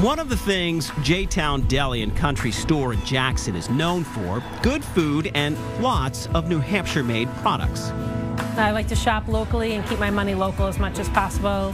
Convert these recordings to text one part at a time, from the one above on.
One of the things J-Town Deli and Country Store in Jackson is known for, good food and lots of New Hampshire-made products. I like to shop locally and keep my money local as much as possible.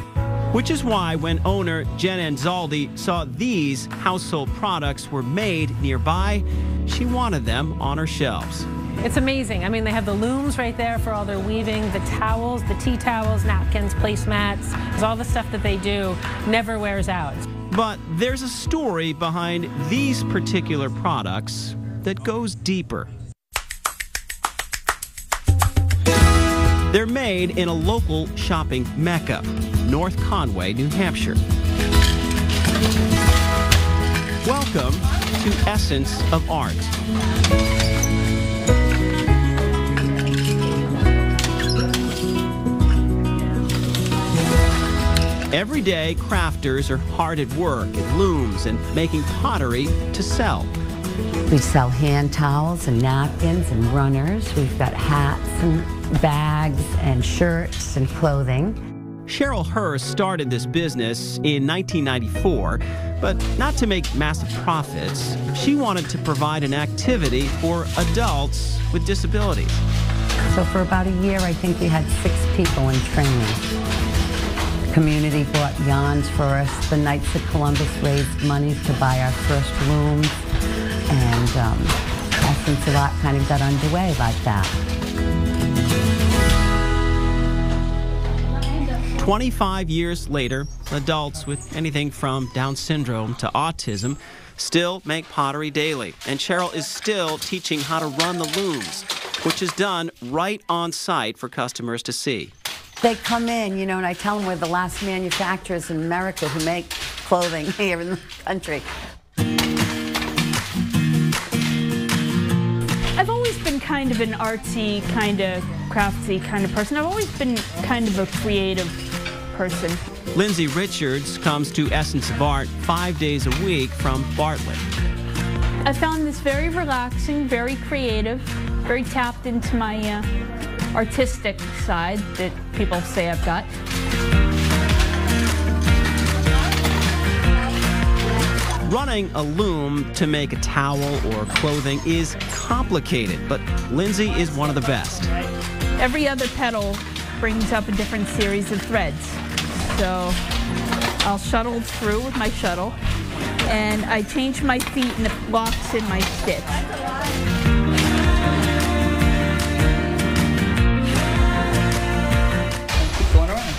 Which is why when owner Jen Anzaldi saw these household products were made nearby, she wanted them on her shelves. It's amazing. I mean, they have the looms right there for all their weaving, the towels, the tea towels, napkins, placemats. Because all the stuff that they do never wears out. But there's a story behind these particular products that goes deeper. They're made in a local shopping mecca, North Conway, New Hampshire. Welcome to Essence of Art. Everyday crafters are hard at work at looms and making pottery to sell. We sell hand towels and napkins and runners. We've got hats and bags and shirts and clothing. Cheryl Hurst started this business in 1994, but not to make massive profits. She wanted to provide an activity for adults with disabilities. So for about a year, I think we had 6 people in training. The community bought yarns for us. The Knights of Columbus raised money to buy our first looms. And Essence of Art kind of got underway like that. 25 years later, adults with anything from Down syndrome to autism still make pottery daily. And Cheryl is still teaching how to run the looms, which is done right on site for customers to see. They come in, you know, and I tell them we're the last manufacturers in America who make clothing here in the country. I've always been kind of an artsy, kind of craftsy kind of person. I've always been kind of a creative person. Lindsay Richards comes to Essence of Art 5 days a week from Bartlett. I found this very relaxing, very creative, very tapped into my artistic side that people say I've got. Running a loom to make a towel or clothing is complicated, but Lindsay is one of the best. Every other petal brings up a different series of threads. So I'll shuttle through with my shuttle, and I change my feet and it locks in my stitch. Keep going around.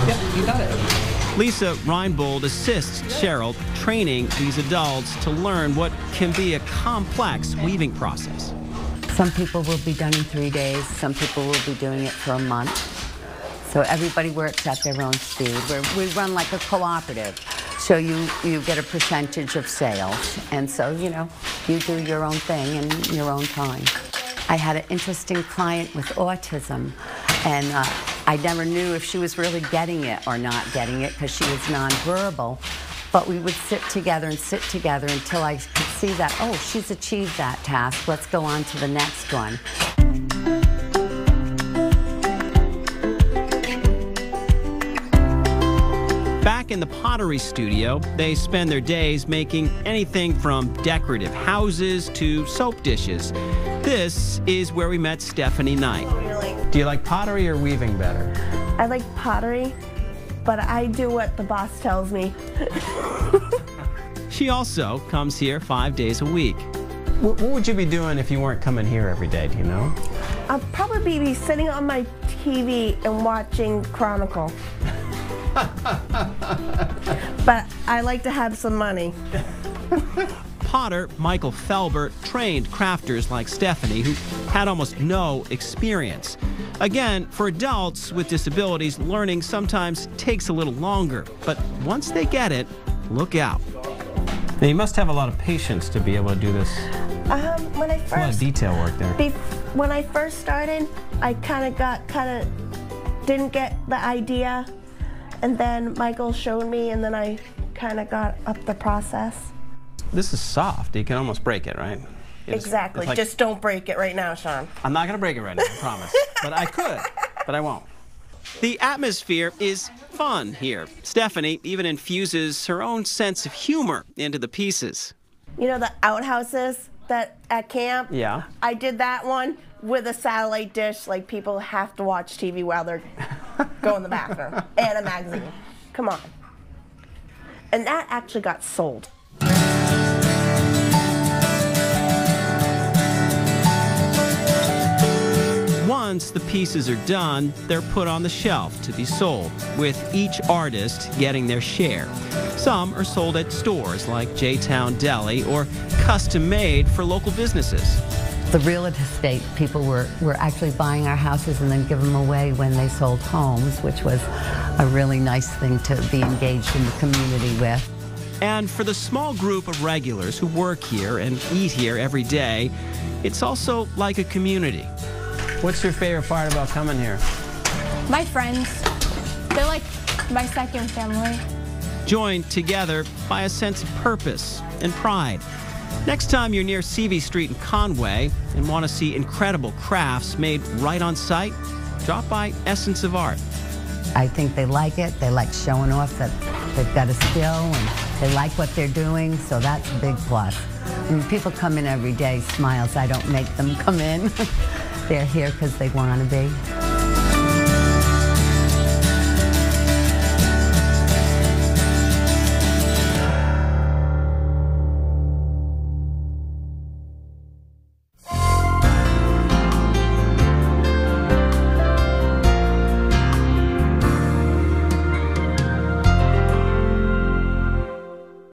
Yep, you got it. Lisa Reinbold assists Cheryl, training these adults to learn what can be a complex weaving process. Some people will be done in 3 days. Some people will be doing it for a month. So everybody works at their own speed. We run like a cooperative. So you get a percentage of sales. And so, you know, you do your own thing in your own time. I had an interesting client with autism, and I never knew if she was really getting it or not getting it because she was nonverbal. But we would sit together until I could see that, oh, she's achieved that task. Let's go on to the next one. Back in the pottery studio, they spend their days making anything from decorative houses to soap dishes. This is where we met Stephanie Knight. Do you like pottery or weaving better? I like pottery, but I do what the boss tells me. She also comes here 5 days a week. What would you be doing if you weren't coming here every day, do you know? I'll probably be sitting on my TV and watching Chronicle. But I like to have some money. Potter Michael Felber trained crafters like Stephanie who had almost no experience. Again, for adults with disabilities, learning sometimes takes a little longer, but once they get it, look out. Now, you must have a lot of patience to be able to do this. When I first, a lot of detail work there. When I first started, I didn't get the idea, and then Michael showed me, and then I kind of got up the process. This is soft. You can almost break it, right? Exactly. Just don't break it right now, Sean. I'm not going to break it right now, I promise. But I could, but I won't. The atmosphere is fun here. Stephanie even infuses her own sense of humor into the pieces. You know the outhouses that at camp? Yeah. I did that one with a satellite dish, like people have to watch TV while they're going to the bathroom, and a magazine. Come on. And that actually got sold. Once the pieces are done, they're put on the shelf to be sold, with each artist getting their share. Some are sold at stores like J-Town Deli or custom made for local businesses. The real estate people were actually buying our houses and then giving them away when they sold homes, which was a really nice thing to be engaged in the community with. And for the small group of regulars who work here and eat here every day, it's also like a community. What's your favorite part about coming here? My friends. They're like my second family. Joined together by a sense of purpose and pride. Next time you're near CV Street in Conway and want to see incredible crafts made right on site, drop by Essence of Art. I think they like it. They like showing off that they've got a skill and they like what they're doing, so that's a big plus. I mean, people come in every day, smiles. I don't make them come in. They're here because they want to be.